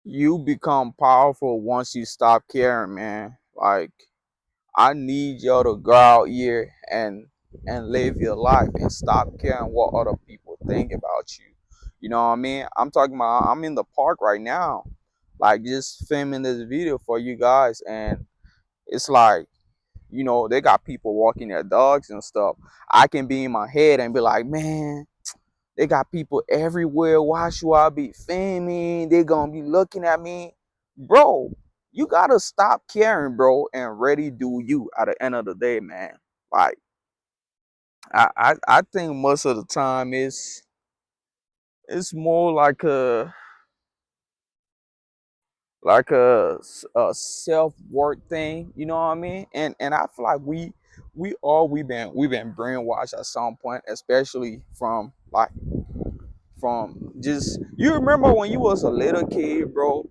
You become powerful once you stop caring, man. Like, I need y'all to go out here and live your life and stop caring what other people think about you. You know what I mean? I'm talking about, I'm in the park right now, like just filming this video for you guys, and it's like, they got people walking their dogs and stuff. I can be in my head and be like, man, they got people everywhere. Why should I be filming? They gonna be looking at me. Bro, you gotta stop caring, bro, and ready do you at the end of the day, man. Like, I think most of the time it's more like a self-worth thing, you know what I mean? And I feel like we've been brainwashed at some point, especially from just, you remember when you was a little kid, bro,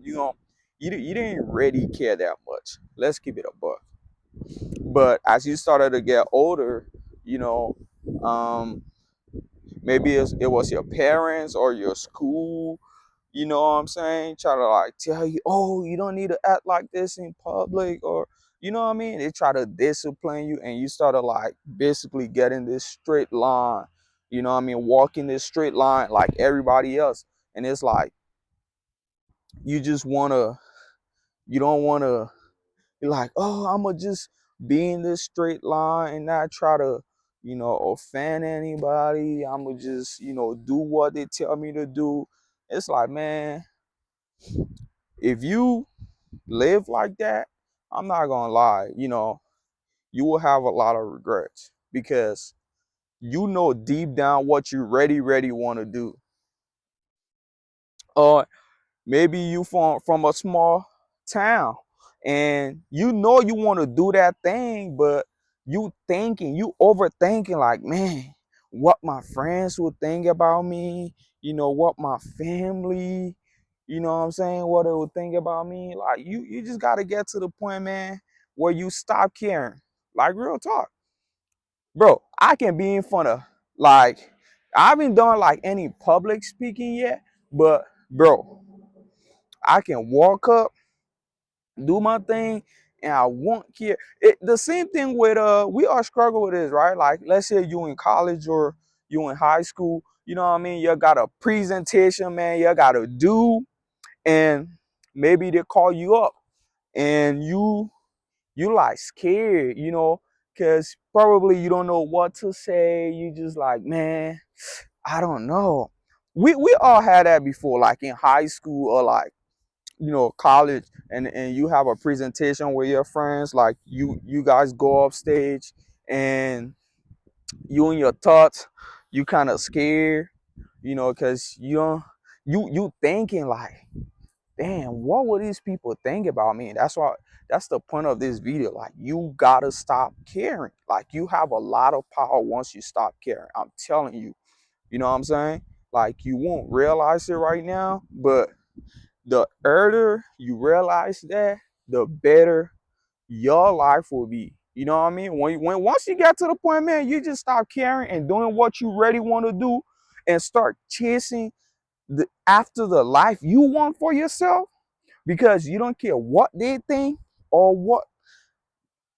you know, you didn't really care that much. Let's keep it a buck. But as you started to get older, you know, um, maybe it was your parents or your school, you know what I'm saying, try to like tell you, oh, you don't need to act like this in public, or you know what I mean? They try to discipline you, and you started like basically getting this straight line, you know what I mean, walking this straight line like everybody else. And it's like you just wanna, you don't wanna be like, oh, I'ma just be in this straight line and not try to, offend anybody. I'ma just, do what they tell me to do. It's like, man, if you live like that, I'm not gonna lie, you will have a lot of regrets, because you know deep down what you really want to do. Or maybe you from a small town, and you know you want to do that thing, but you overthinking, like, man, what my friends would think about me, what my family, you know what I'm saying, what they would think about me. Like, you just got to get to the point, man, where you stop caring. Like, real talk, bro. I can be in front of, like, I haven't done like any public speaking yet, but bro, I can walk up, do my thing, and I won't care. The same thing with we all struggle with this, right? Like, let's say you in college or you in high school, you know what I mean? You got a presentation, man, you gotta do, and maybe they call you up, and you like scared, because probably you don't know what to say. You just like, man, I don't know. We all had that before, like in high school or like, college, and you have a presentation with your friends, like you guys go up stage, and you and your thoughts, you kind of scared, because you don't, you thinking like, damn, what would these people think about me? And that's the point of this video. Like, you gotta stop caring. Like, you have a lot of power once you stop caring, I'm telling you. You know what I'm saying? Like, you won't realize it right now, but the earlier you realize that, the better your life will be. You know what I mean? When once you get to the point, man, you just stop caring and doing what you really want to do, and start chasing after the life you want for yourself, because you don't care what they think or what,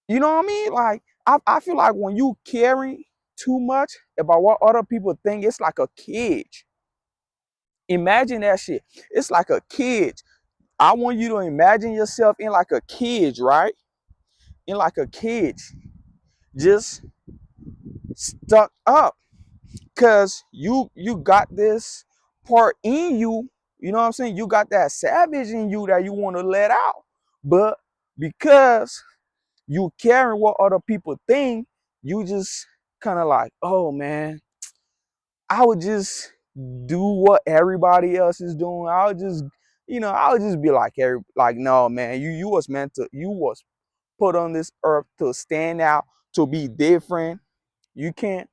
you know what I mean? Like, I feel like when you caring too much about what other people think, it's like a cage. Imagine that shit. It's like a cage. I want you to imagine yourself in like a cage, right? In like a cage, just stuck up, because you got this part in you. You know what I'm saying? You got that savage in you that you want to let out, but because you caring what other people think, you just kind of like, oh man, I would just do what everybody else is doing. I would just be like, like, no, man, you was meant to, you was put on this earth to stand out, to be different. You can't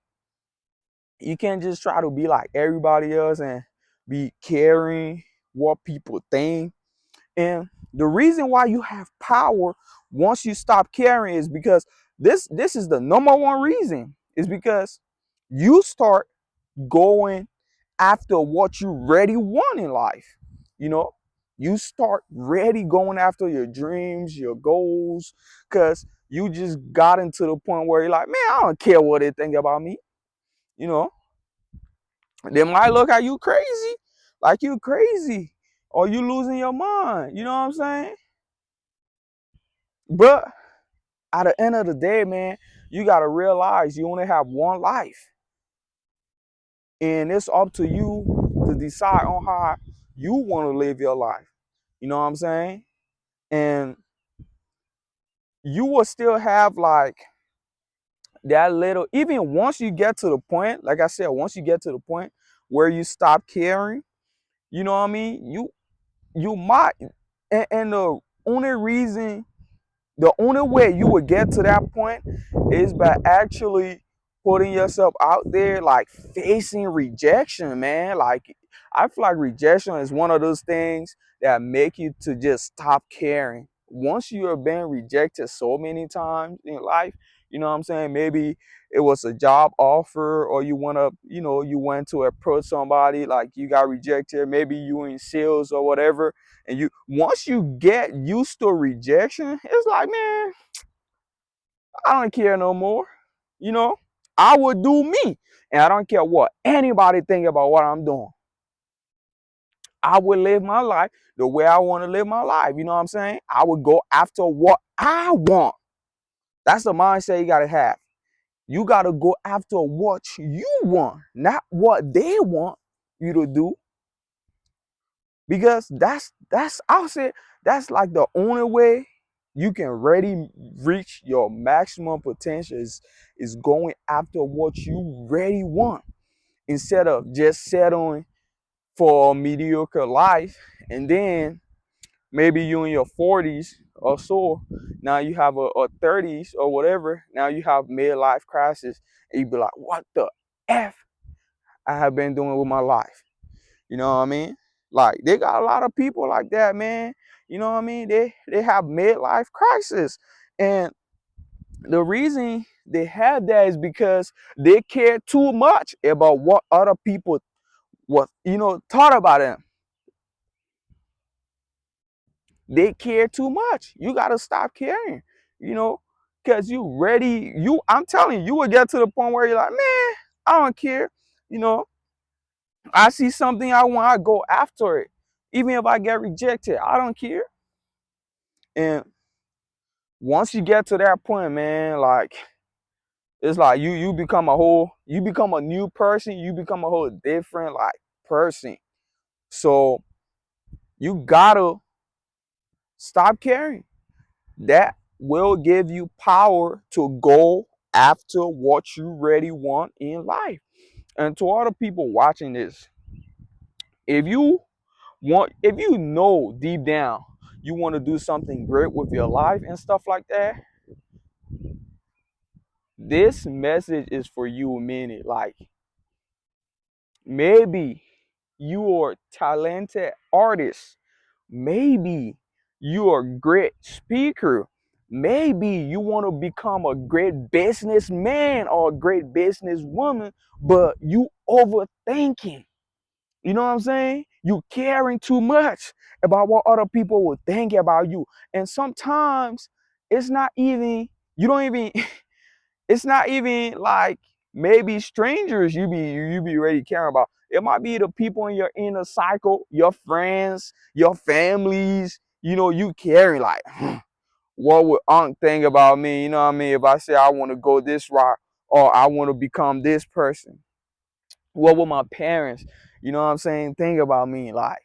you can't just try to be like everybody else and be caring what people think. And the reason why you have power once you stop caring is because this is the number one reason, is because you start going after what you really want in life. You know, you start ready going after your dreams, your goals, because you just got into the point where you're like, man, I don't care what they think about me. You know, they might look at you crazy, like you crazy, or you losing your mind. You know what I'm saying? But at the end of the day, man, you got to realize you only have one life. And it's up to you to decide on how you want to live your life. You know what I'm saying? And you will still have like that little, even once you get to the point, like I said, once you get to the point where you stop caring, you know what I mean? You might, and the only way you would get to that point is by actually putting yourself out there, like facing rejection, man. Like, I feel like rejection is one of those things that make you to just stop caring. Once you have been rejected so many times in life, you know what I'm saying? Maybe it was a job offer, or you went to approach somebody, like you got rejected. Maybe you in sales or whatever, and you once you get used to rejection, it's like, man, I don't care no more. You know, I would do me, and I don't care what anybody think about what I'm doing. I would live my life the way I want to live my life. You know what I'm saying? I would go after what I want. That's the mindset you gotta have. You gotta go after what you want, not what they want you to do. Because that's I'll say that's like the only way you can really reach your maximum potential is going after what you really want, instead of just settling for a mediocre life. And then maybe you in your 40s or so, now you have a 30s or whatever, now you have midlife crisis, and you be like, what the F I have been doing with my life? You know what I mean? Like, they got a lot of people like that, man. You know what I mean? They have midlife crisis. And the reason they have that is because they care too much about what other people thought about them. They care too much. You gotta stop caring, you know, because I'm telling you, you will get to the point where you're like, man, I don't care. You know, I see something I want, I go after it. Even if I get rejected, I don't care. And once you get to that point, man, like, it's like you become a new person, you become a whole different like person. So you gotta stop caring. That will give you power to go after what you really want in life. And to all the people watching this, if you if you know deep down you want to do something great with your life and stuff like that, this message is for you a minute. Like, maybe you are a talented artist. Maybe you are a great speaker. Maybe you want to become a great businessman or a great businesswoman, but you overthinking. You know what I'm saying? You caring too much about what other people will think about you. And sometimes it's not even, you don't even, it's not even like maybe strangers you be ready caring about. It might be the people in your inner cycle, your friends, your families. You know, you caring like, what would Unc think about me? You know what I mean? If I say I want to go this route, or I want to become this person, what would my parents, you know what I'm saying, think about me? Like,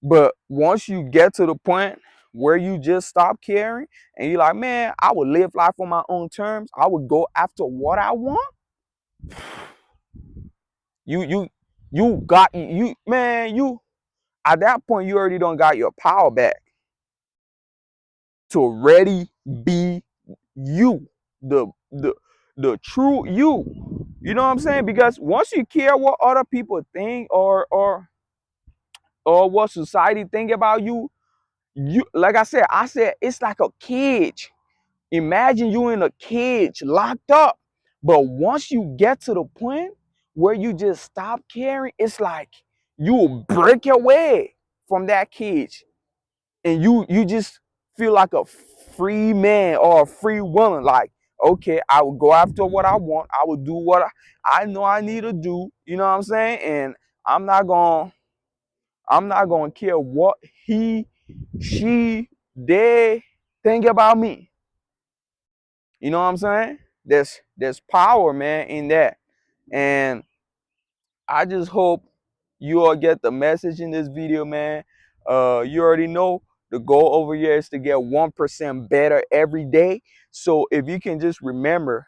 but once you get to the point where you just stop caring, and you're like, man, I would live life on my own terms, I would go after what I want. You got you man, you at that point you already don't got your power back to already be you, the true you. You know what I'm saying? Because once you care what other people think, or what society think about you, like I said it's like a cage. Imagine you in a cage locked up. But once you get to the point where you just stop caring, it's like you break away from that cage, and you just feel like a free man or a free woman. Like, okay, I will go after what I want. I will do what I know I need to do. You know what I'm saying? And I'm not gonna care what he, she, they think about me. You know what I'm saying? There's power, man, in that. And I just hope you all get the message in this video, man. You already know the goal over here is to get 1% better every day. So if you can just remember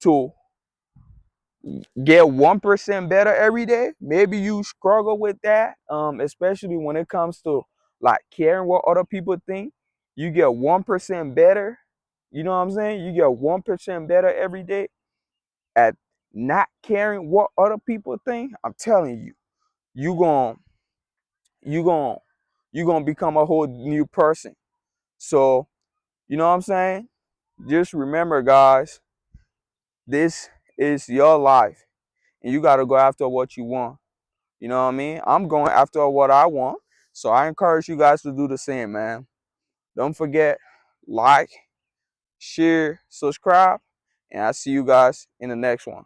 to get 1% better every day, maybe you struggle with that, especially when it comes to like caring what other people think. You get 1% better. You know what I'm saying? You get 1% better every day at not caring what other people think. I'm telling you, you gon' you gon' you gonna become a whole new person. So, you know what I'm saying? Just remember, guys, this is your life, and you gotta go after what you want. You know what I mean? I'm going after what I want. So I encourage you guys to do the same, man. Don't forget, like, share, subscribe, and I'll see you guys in the next one.